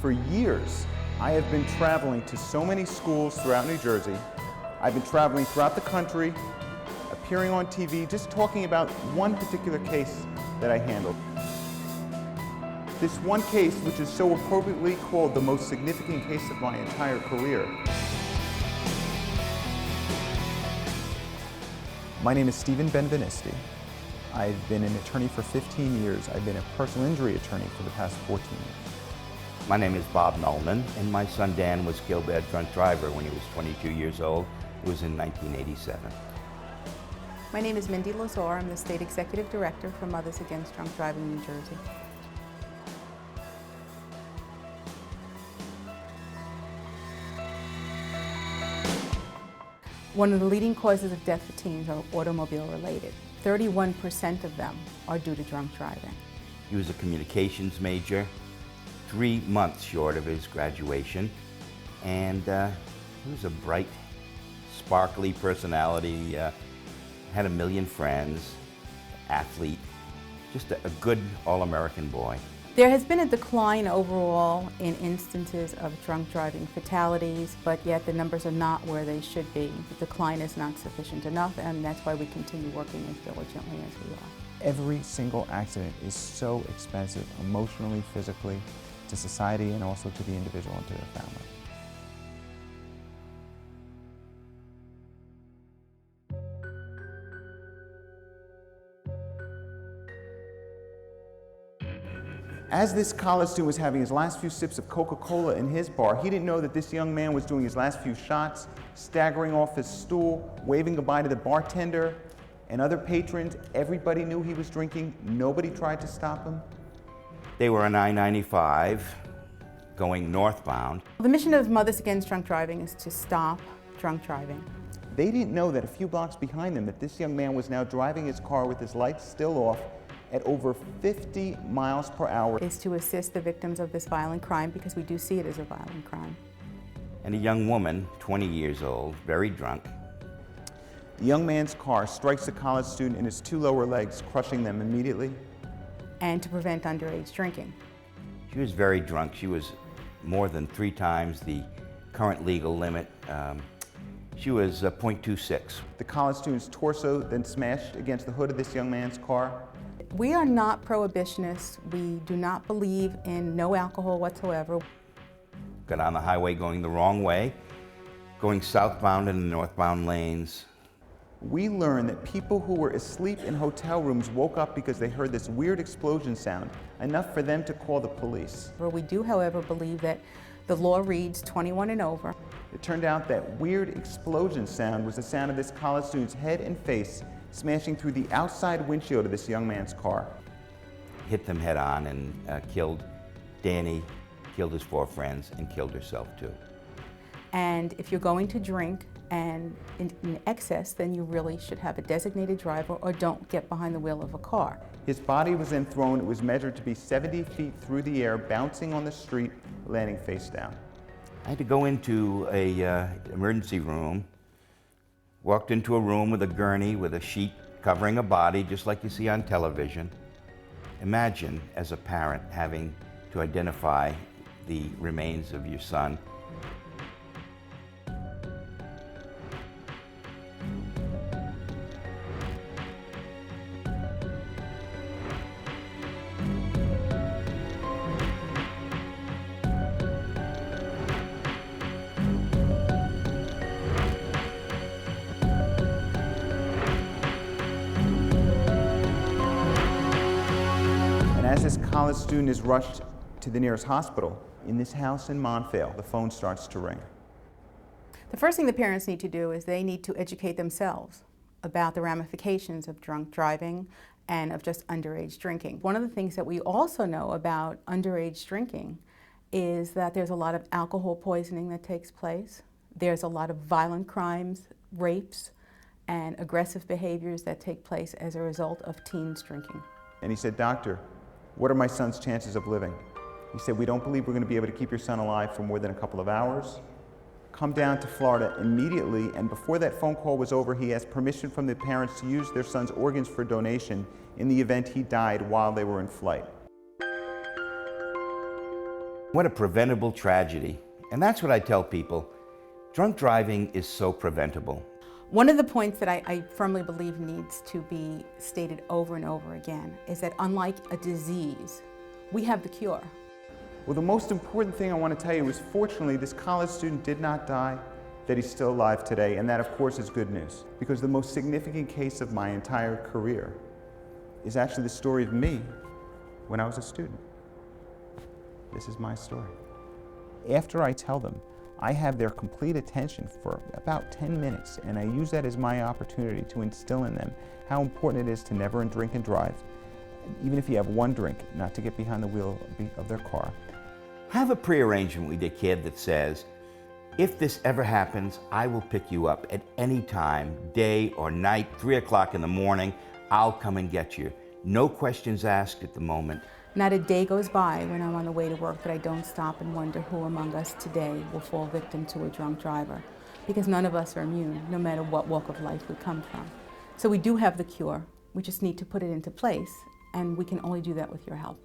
For years, I have been traveling to so many schools throughout New Jersey. I've been traveling throughout the country, appearing on TV, just talking about one particular case that I handled. This one case, which is so appropriately called the most significant case of my entire career. My name is Stephen Benvenisti. I've been an attorney for 15 years. I've been a personal injury attorney for the past 14 years. My name is Bob Nolan, and my son Dan was killed by a drunk driver when he was 22 years old. It was in 1987. My name is Mindy Lazar. I'm the State Executive Director for Mothers Against Drunk Driving New Jersey. One of the leading causes of death for teens are automobile related. 31% of them are due to drunk driving. He was a communications major, 3 months short of his graduation, and he was a bright, sparkly personality, had a million friends, athlete, just a good all-American boy. There has been a decline overall in instances of drunk driving fatalities, but yet the numbers are not where they should be. The decline is not sufficient enough, and that's why we continue working as diligently as we are. Every single accident is so expensive, emotionally, physically, to society, and also to the individual and to their family. As this college student was having his last few sips of Coca-Cola in his bar, he didn't know that this young man was doing his last few shots, staggering off his stool, waving goodbye to the bartender and other patrons. Everybody knew he was drinking. Nobody tried to stop him. They were on I-95 going northbound. The mission of Mothers Against Drunk Driving is to stop drunk driving. They didn't know that a few blocks behind them that this young man was now driving his car with his lights still off at over 50 miles per hour. Is to assist the victims of this violent crime, because we do see it as a violent crime. And a young woman, 20 years old, very drunk. The young man's car strikes the college student in his two lower legs, crushing them immediately. And to prevent underage drinking. She was very drunk. She was more than 3 times the current legal limit. She was 0.26. The college student's torso then smashed against the hood of this young man's car. We are not prohibitionists. We do not believe in no alcohol whatsoever. Got on the highway going the wrong way, going southbound in the northbound lanes. We learned that people who were asleep in hotel rooms woke up because they heard this weird explosion sound, enough for them to call the police. We do, however, believe that the law reads 21 and over. It turned out that weird explosion sound was the sound of this college student's head and face smashing through the outside windshield of this young man's car. Hit them head on and killed Danny, killed his 4 friends, and killed herself too. And if you're going to drink and in excess, then you really should have a designated driver or don't get behind the wheel of a car. His body was then thrown. It was measured to be 70 feet through the air, bouncing on the street, landing face down. I had to go into a emergency room. Walked into a room with a gurney with a sheet covering a body, just like you see on television. Imagine, as a parent, having to identify the remains of your son. As this college student is rushed to the nearest hospital, in this house in Montvale, the phone starts to ring. The first thing the parents need to do is they need to educate themselves about the ramifications of drunk driving and of just underage drinking. One of the things that we also know about underage drinking is that there's a lot of alcohol poisoning that takes place. There's a lot of violent crimes, rapes, and aggressive behaviors that take place as a result of teens drinking. And he said, "Doctor, what are my son's chances of living?" He said, "We don't believe we're going to be able to keep your son alive for more than a couple of hours. Come down to Florida immediately." And before that phone call was over, he asked permission from the parents to use their son's organs for donation. in the event he died while they were in flight. What a preventable tragedy. And that's what I tell people. Drunk driving is so preventable. One of the points that I firmly believe needs to be stated over and over again is that unlike a disease, we have the cure. Well, the most important thing I want to tell you is fortunately this college student did not die, that he's still alive today, and that of course is good news. Because the most significant case of my entire career is actually the story of me when I was a student. This is my story. After I tell them, I have their complete attention for about 10 minutes, and I use that as my opportunity to instill in them how important it is to never drink and drive, even if you have one drink, not to get behind the wheel of their car. Have a pre-arrangement with your kid that says, if this ever happens, I will pick you up at any time, day or night, 3 o'clock in the morning, I'll come and get you. No questions asked at the moment. Not a day goes by when I'm on the way to work that I don't stop and wonder who among us today will fall victim to a drunk driver. Because none of us are immune, no matter what walk of life we come from. So we do have the cure. We just need to put it into place, and we can only do that with your help.